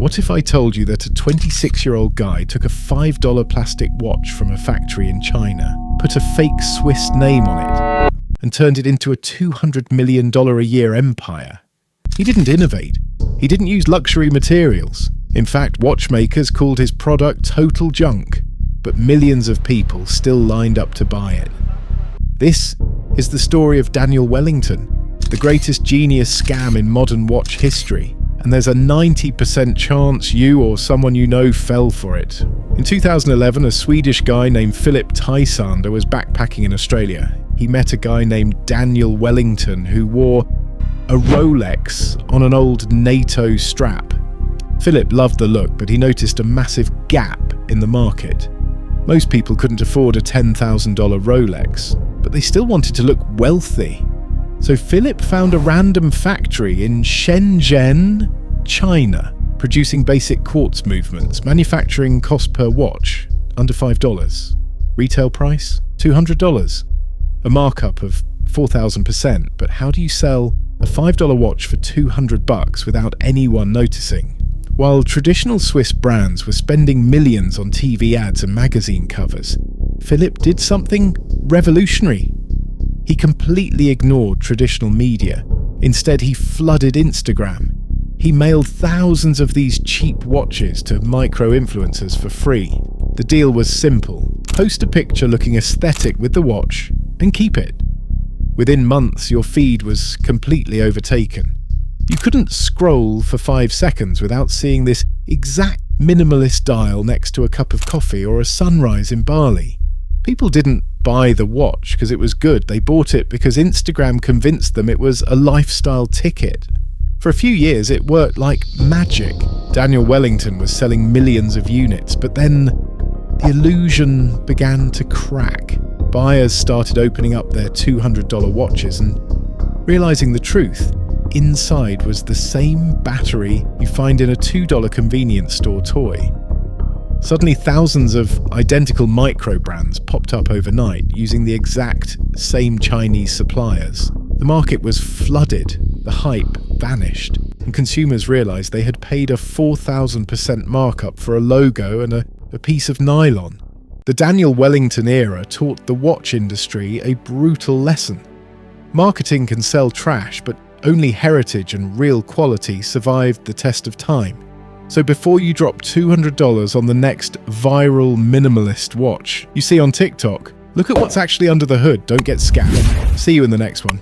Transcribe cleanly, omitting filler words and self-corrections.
What if I told you that a 26-year-old guy took a $5 plastic watch from a factory in China, put a fake Swiss name on it, and turned it into a $200 million a year empire? He didn't innovate. He didn't use luxury materials. In fact, watchmakers called his product total junk, but millions of people still lined up to buy it. This is the story of Daniel Wellington, the greatest genius scam in modern watch history, and there's a 90% chance you or someone you know fell for it. In 2011, a Swedish guy named Philip Tysander was backpacking in Australia. He met a guy named Daniel Wellington who wore a Rolex on an old NATO strap. Philip loved the look, but he noticed a massive gap in the market. Most people couldn't afford a $10,000 Rolex, but they still wanted to look wealthy. So Philip found a random factory in Shenzhen, China, producing basic quartz movements, manufacturing cost per watch under $5. Retail price $200. A markup of 4,000%, but how do you sell a $5 watch for $200 without anyone noticing? While traditional Swiss brands were spending millions on TV ads and magazine covers, Philip did something revolutionary. He completely ignored traditional media. Instead, he flooded Instagram. He mailed thousands of these cheap watches to micro-influencers for free. The deal was simple. Post a picture looking aesthetic with the watch and keep it. Within months, your feed was completely overtaken. You couldn't scroll for 5 seconds without seeing this exact minimalist dial next to a cup of coffee or a sunrise in Bali. People didn't buy the watch because it was good. They bought it because Instagram convinced them it was a lifestyle ticket. For a few years, it worked like magic. Daniel Wellington was selling millions of units, but then the illusion began to crack. Buyers started opening up their $200 watches and realizing the truth. Inside was the same battery you find in a $2 convenience store toy. Suddenly, thousands of identical micro brands popped up overnight using the exact same Chinese suppliers. The market was flooded, the hype vanished, and consumers realized they had paid a 4,000% markup for a logo and a piece of nylon. The Daniel Wellington era taught the watch industry a brutal lesson. Marketing can sell trash, but only heritage and real quality survived the test of time. So before you drop $200 on the next viral minimalist watch you see on TikTok, look at what's actually under the hood. Don't get scammed. See you in the next one.